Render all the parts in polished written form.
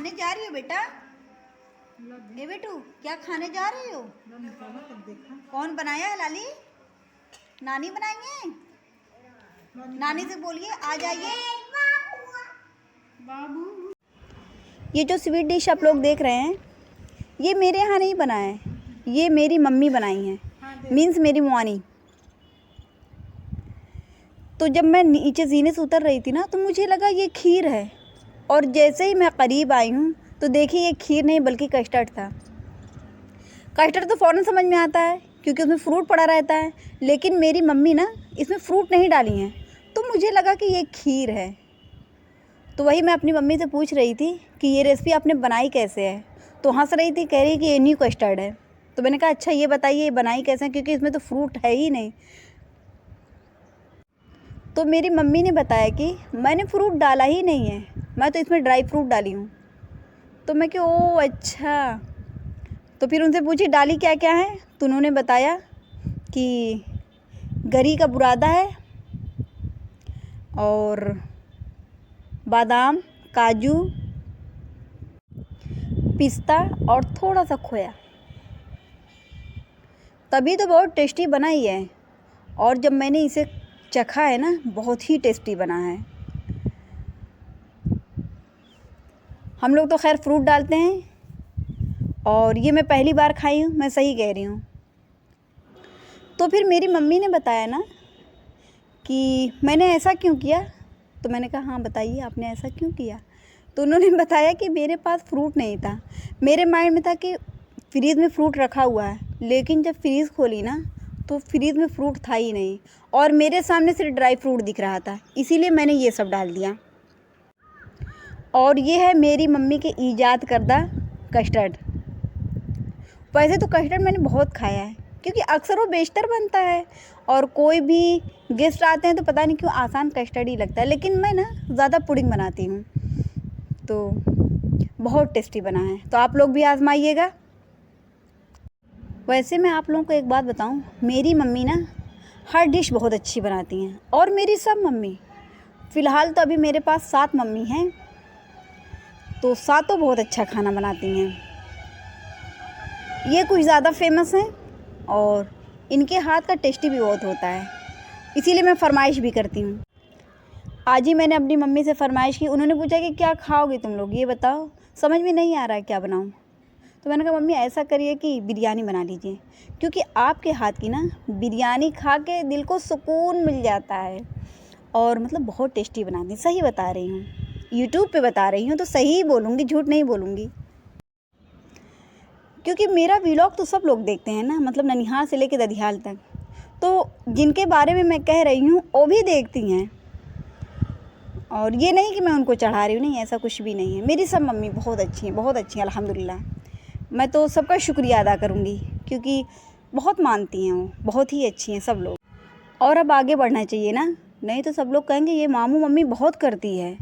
खाने जा रही हो बेटा? ए बेटू, क्या खाने जा रही हो? कौन बनाया है लाली? नानी बनाई है? नानी से बोलिए आ जाइए। बाबू, ये जो स्वीट डिश आप लोग देख रहे हैं, ये मेरे यहाँ नहीं बना है, ये मेरी मम्मी बनाई है। मीन्स मेरी मुआनी। तो जब मैं नीचे जीने से उतर रही थी ना, तो मुझे लगा ये खीर है, और जैसे ही मैं करीब आई हूँ तो देखिए ये खीर नहीं बल्कि कस्टर्ड था। कस्टर्ड तो फ़ौरन समझ में आता है क्योंकि उसमें फ्रूट पड़ा रहता है, लेकिन मेरी मम्मी ना इसमें फ्रूट नहीं डाली हैं, तो मुझे लगा कि ये खीर है। तो वही मैं अपनी मम्मी से पूछ रही थी कि ये रेसिपी आपने बनाई कैसे है, तो हंस रही थी, कह रही कि ये न्यू कस्टर्ड है। तो मैंने कहा अच्छा ये बताइए ये बनाई कैसे है, क्योंकि इसमें तो फ्रूट है ही नहीं। तो मेरी मम्मी ने बताया कि मैंने फ्रूट डाला ही नहीं है, मैं तो इसमें ड्राई फ्रूट डाली हूँ। तो मैं कि ओ अच्छा। तो फिर उनसे पूछी डाली क्या क्या है, तो उन्होंने बताया कि गरी का बुरादा है और बादाम, काजू, पिस्ता और थोड़ा सा खोया। तभी तो बहुत टेस्टी बना ही है, और जब मैंने इसे चखा है ना, बहुत ही टेस्टी बना है। हम लोग तो खैर फ्रूट डालते हैं, और ये मैं पहली बार खाई हूँ, मैं सही कह रही हूँ। तो फिर मेरी मम्मी ने बताया ना कि मैंने ऐसा क्यों किया, तो मैंने कहा हाँ बताइए आपने ऐसा क्यों किया। तो उन्होंने बताया कि मेरे पास फ्रूट नहीं था। मेरे माइंड में था कि फ्रीज़ में फ्रूट रखा हुआ है, लेकिन जब फ्रीज़ खोली ना तो फ्रीज़ में फ्रूट था ही नहीं, और मेरे सामने सिर्फ ड्राई फ्रूट दिख रहा था, इसीलिए मैंने ये सब डाल दिया। और ये है मेरी मम्मी के ईजाद करदा कस्टर्ड। वैसे तो कस्टर्ड मैंने बहुत खाया है, क्योंकि अक्सर वो बेशतर बनता है, और कोई भी गेस्ट आते हैं तो पता नहीं क्यों आसान कस्टर्ड ही लगता है, लेकिन मैं ना ज़्यादा पुडिंग बनाती हूँ, तो बहुत टेस्टी बना है। तो आप लोग भी आजमाइएगा। वैसे मैं आप लोगों को एक बात बताऊँ, मेरी मम्मी ना हर डिश बहुत अच्छी बनाती हैं, और मेरी सब मम्मी, फ़िलहाल तो अभी मेरे पास 7 मम्मी हैं, तो सातों बहुत अच्छा खाना बनाती हैं। ये कुछ ज़्यादा फेमस हैं, और इनके हाथ का टेस्टी भी बहुत होता है, इसीलिए मैं फरमाइश भी करती हूँ। आज ही मैंने अपनी मम्मी से फरमाइश की, उन्होंने पूछा कि क्या खाओगे तुम लोग, ये बताओ, समझ में नहीं आ रहा है क्या बनाऊँ। तो मैंने कहा मम्मी ऐसा करिए कि बिरयानी बना लीजिए, क्योंकि आपके हाथ की ना बिरयानी खा के दिल को सुकून मिल जाता है, और मतलब बहुत टेस्टी बनाती। सही बता रही हूँ, यूट्यूब पे बता रही हूँ तो सही ही बोलूँगी, झूठ नहीं बोलूँगी, क्योंकि मेरा व्लॉग तो सब लोग देखते हैं ना, मतलब ननिहाल से लेकर ददियाल तक, तो जिनके बारे में मैं कह रही हूँ वो भी देखती हैं। और ये नहीं कि मैं उनको चढ़ा रही हूँ, नहीं, ऐसा कुछ भी नहीं है। मेरी सब मम्मी बहुत अच्छी हैं अल्हम्दुलिल्लाह। मैं तो सबका शुक्रिया अदा करूँगी, क्योंकि बहुत मानती हैं वो, बहुत ही अच्छी हैं सब लोग। और अब आगे बढ़ना चाहिए ना, नहीं तो सब लोग कहेंगे ये मामू मम्मी बहुत करती है।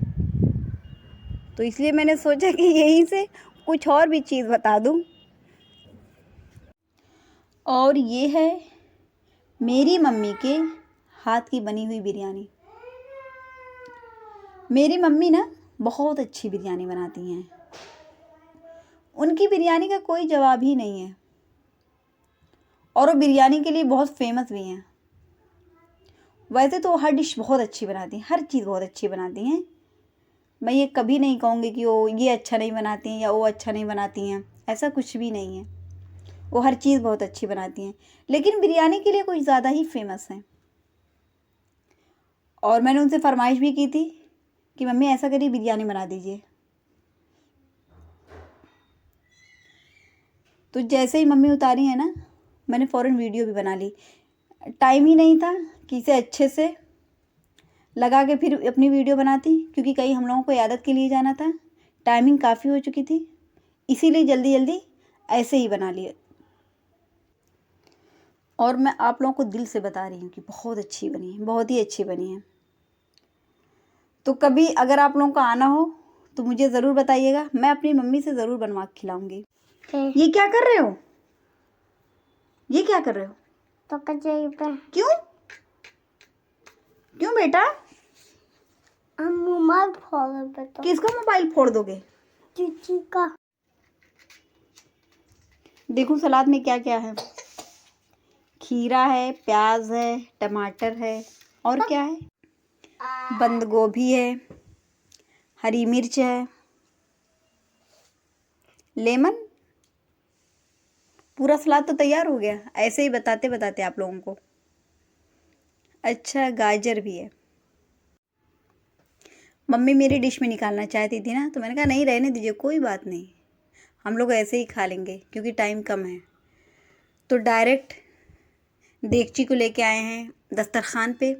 तो इसलिए मैंने सोचा कि यहीं से कुछ और भी चीज़ बता दूँ। और ये है मेरी मम्मी के हाथ की बनी हुई बिरयानी। मेरी मम्मी ना बहुत अच्छी बिरयानी बनाती हैं, उनकी बिरयानी का कोई जवाब ही नहीं है, और वो बिरयानी के लिए बहुत फेमस भी हैं। वैसे तो हर डिश बहुत अच्छी बनाती हैं, हर चीज़ बहुत अच्छी बनाती हैं। मैं ये कभी नहीं कहूँगी कि वो ये अच्छा नहीं बनाती हैं या वो अच्छा नहीं बनाती हैं, ऐसा कुछ भी नहीं है। वो हर चीज़ बहुत अच्छी बनाती हैं, लेकिन बिरयानी के लिए कुछ ज़्यादा ही फेमस हैं। और मैंने उनसे फरमाइश भी की थी कि मम्मी ऐसा करिए बिरयानी बना दीजिए। तो जैसे ही मम्मी उतारी है ना, मैंने फ़ौरन वीडियो भी बना ली। टाइम ही नहीं था कि इसे अच्छे से लगा के फिर अपनी वीडियो बनाती, क्योंकि कहीं हम लोगों को इयादत के लिए जाना था, टाइमिंग काफ़ी हो चुकी थी, इसीलिए जल्दी जल्दी ऐसे ही बना लिए। और मैं आप लोगों को दिल से बता रही हूँ कि बहुत अच्छी बनी है, बहुत ही अच्छी बनी है। तो कभी अगर आप लोगों को आना हो तो मुझे ज़रूर बताइएगा, मैं अपनी मम्मी से ज़रूर बनवा के खिलाऊंगी। ये क्या कर रहे हो, ये क्या कर रहे हो? तो क्यों क्यों बेटा? हम मोबाइल फोड़, किसका मोबाइल फोड़ दोगे? चूची का। देखो सलाद में क्या क्या है। खीरा है, प्याज है, टमाटर है, और क्या है, बंद गोभी है, हरी मिर्च है, लेमन। पूरा सलाद तो तैयार हो गया ऐसे ही बताते बताते आप लोगों को। अच्छा, गाजर भी है। मम्मी मेरी डिश में निकालना चाहती थी ना, तो मैंने कहा नहीं, रहने दीजिए, कोई बात नहीं, हम लोग ऐसे ही खा लेंगे क्योंकि टाइम कम है। तो डायरेक्ट देगची को लेके आए हैं दस्तरखान पे।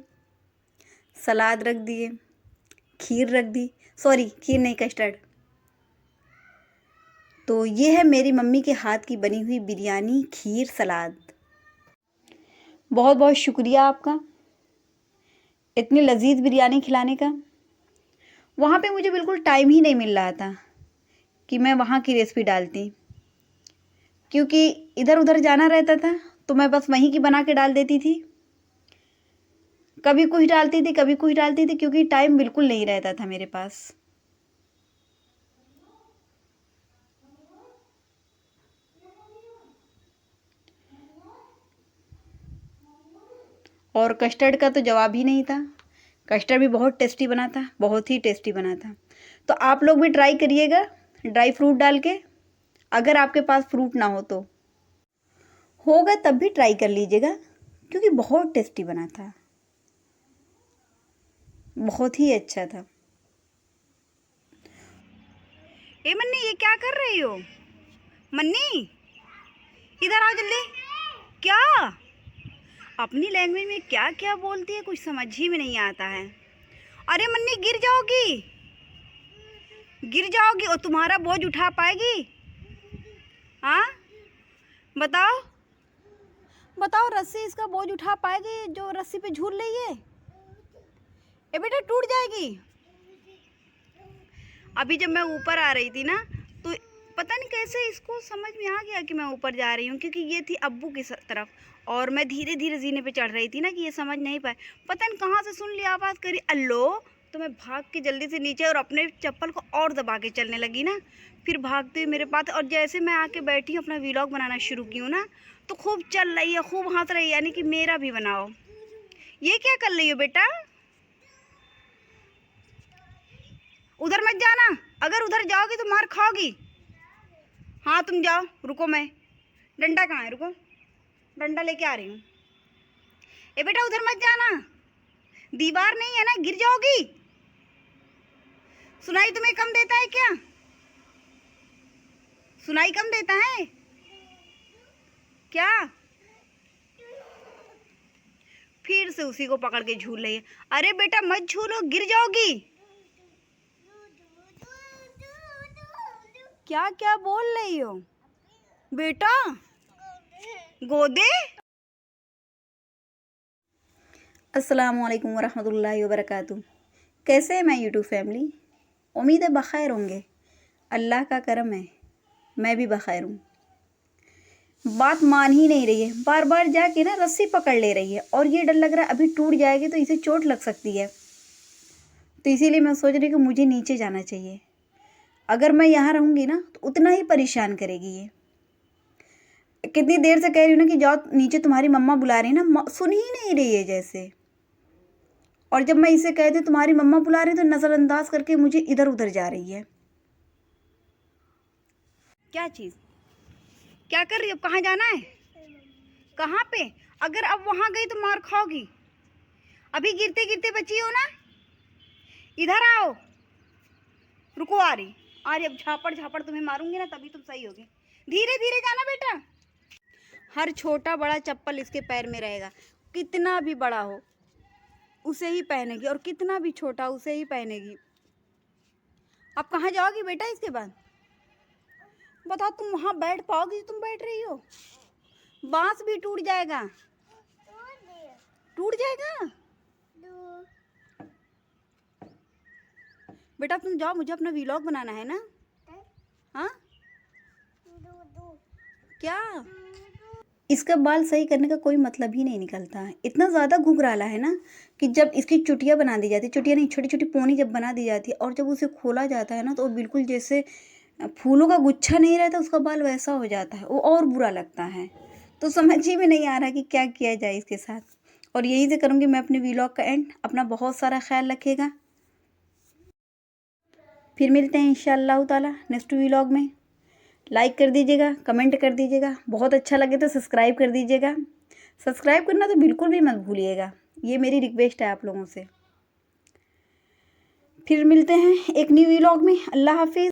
सलाद रख दिए, खीर रख दी, सॉरी खीर नहीं, कस्टर्ड। तो ये है मेरी मम्मी के हाथ की बनी हुई बिरयानी, खीर, सलाद। बहुत बहुत शुक्रिया आपका इतनी लजीज बिरयानी खिलाने का। वहाँ पे मुझे बिल्कुल टाइम ही नहीं मिल रहा था कि मैं वहाँ की रेसिपी डालती, क्योंकि इधर उधर जाना रहता था, तो मैं बस वहीं की बना के डाल देती थी। कभी कुछ डालती थी, कभी कुछ डालती थी, क्योंकि टाइम बिल्कुल नहीं रहता था मेरे पास। और कस्टर्ड का तो जवाब ही नहीं था। कस्टर्ड भी बहुत टेस्टी बना था, बहुत ही टेस्टी बना था। तो आप लोग भी ट्राई करिएगा ड्राई फ्रूट डाल के, अगर आपके पास फ्रूट ना हो तो। होगा तब भी ट्राई कर लीजिएगा, क्योंकि बहुत टेस्टी बना था, बहुत ही अच्छा था। ए मन्नी, ये क्या कर रही हो? मन्नी इधर आओ जल्दी। क्या अपनी लैंग्वेज में क्या क्या बोलती है, कुछ समझ ही में नहीं आता है। अरे मन्नी, गिर जाओगी, गिर जाओगी, और तुम्हारा बोझ उठा पाएगी? हाँ बताओ, बताओ, रस्सी इसका बोझ उठा पाएगी जो रस्सी पे झूल रही है? ए बेटा, टूट जाएगी। अभी जब मैं ऊपर आ रही थी ना, तो पता नहीं कैसे इसको समझ में आ गया कि मैं ऊपर जा रही हूँ, क्योंकि ये थी अब्बू की तरफ, और मैं धीरे धीरे जीने पे चढ़ रही थी ना, कि ये समझ नहीं पाए। पता नहीं कहाँ से सुन लिया आवाज़, करी अल्लो, तो मैं भाग के जल्दी से नीचे और अपने चप्पल को और दबा के चलने लगी ना। फिर भागते हुए मेरे पास, और जैसे मैं आके बैठी हूँ, अपना व्लॉग बनाना शुरू की हूँ ना, तो खूब चल रही है, खूब हंस रही है, यानी कि मेरा भी बनाओ। ये क्या कर रही हो बेटा? उधर मत जाना, अगर उधर जाओगी तो मार खाओगी। हाँ तुम जाओ, रुको, मैं डंडा कहाँ है, रुको, डंडा लेके आ रही हूँ। ए बेटा, उधर मत जाना, दीवार नहीं है ना, गिर जाओगी। सुनाई तुम्हें कम देता है क्या? सुनाई कम देता है क्या? फिर से उसी को पकड़ के झूल रही है। अरे बेटा मत झूलो, गिर जाओगी। क्या क्या बोल रही हो बेटा? गोदे। अस्सलामुअलैकुम वरहमतुल्लाहि वबरकातुहू। कैसे है मैं यूट्यूब फैमिली? उम्मीद है बखैर होंगे, अल्लाह का करम है, मैं भी बखैर हूँ। बात मान ही नहीं रही है, बार बार जाके ना रस्सी पकड़ ले रही है, और ये डर लग रहा है अभी टूट जाएगी तो इसे चोट लग सकती है। तो इसीलिए मैं सोच रही हूँ कि मुझे नीचे जाना चाहिए। अगर मैं यहाँ रहूँगी ना तो उतना ही परेशान करेगी ये। कितनी देर से कह रही हूँ ना कि जाओ नीचे, तुम्हारी मम्मा बुला रही है ना, सुन ही नहीं रही है जैसे। और जब मैं इसे कहती हूँ तुम्हारी मम्मा बुला रही है, तो नज़रअंदाज करके मुझे इधर उधर जा रही है। क्या चीज़, क्या कर रही हो? कहाँ जाना है? कहाँ पे? अगर अब वहाँ गई तो मार खाओगी। अभी गिरते गिरते बची हो ना, इधर आओ, रुको, आ रही, आ रही। अब झापड़ झापड़ तुम्हें मारूंगी ना, तभी तुम सही होगी। धीरे धीरे जाना बेटा। हर छोटा बड़ा चप्पल इसके पैर में रहेगा, कितना भी बड़ा हो उसे ही पहनेगी, और कितना भी छोटा उसे ही पहनेगी। अब कहाँ जाओगी बेटा इसके बाद? बताओ, तुम वहाँ बैठ पाओगी? तुम बैठ रही हो, बांस भी टूट जाएगा, टूट जाएगा। बेटा तुम जाओ, मुझे अपना व्लॉग बनाना है ना। हाँ क्या? इसका बाल सही करने का कोई मतलब ही नहीं निकलता है, इतना ज़्यादा घुघराला है ना, कि जब इसकी चुटिया बना दी जाती है, चुटिया नहीं, छोटी छोटी पोनी जब बना दी जाती है, और जब उसे खोला जाता है ना, तो वो बिल्कुल जैसे फूलों का गुच्छा नहीं रहता उसका बाल वैसा हो जाता है, वो और बुरा लगता है। तो समझ ही में नहीं आ रहा कि क्या किया जाए इसके साथ। और यहीं से करूँगी मैं अपने व्लॉग का एंड। अपना बहुत सारा ख्याल रखिएगा। फिर मिलते हैं इंशाअल्लाह ताला नेक्स्ट व्लॉग में। लाइक कर दीजिएगा, कमेंट कर दीजिएगा, बहुत अच्छा लगे तो सब्सक्राइब कर दीजिएगा। सब्सक्राइब करना तो बिल्कुल भी मत भूलिएगा, ये मेरी रिक्वेस्ट है आप लोगों से। फिर मिलते हैं एक न्यू व्लॉग में। अल्लाह हाफिज़।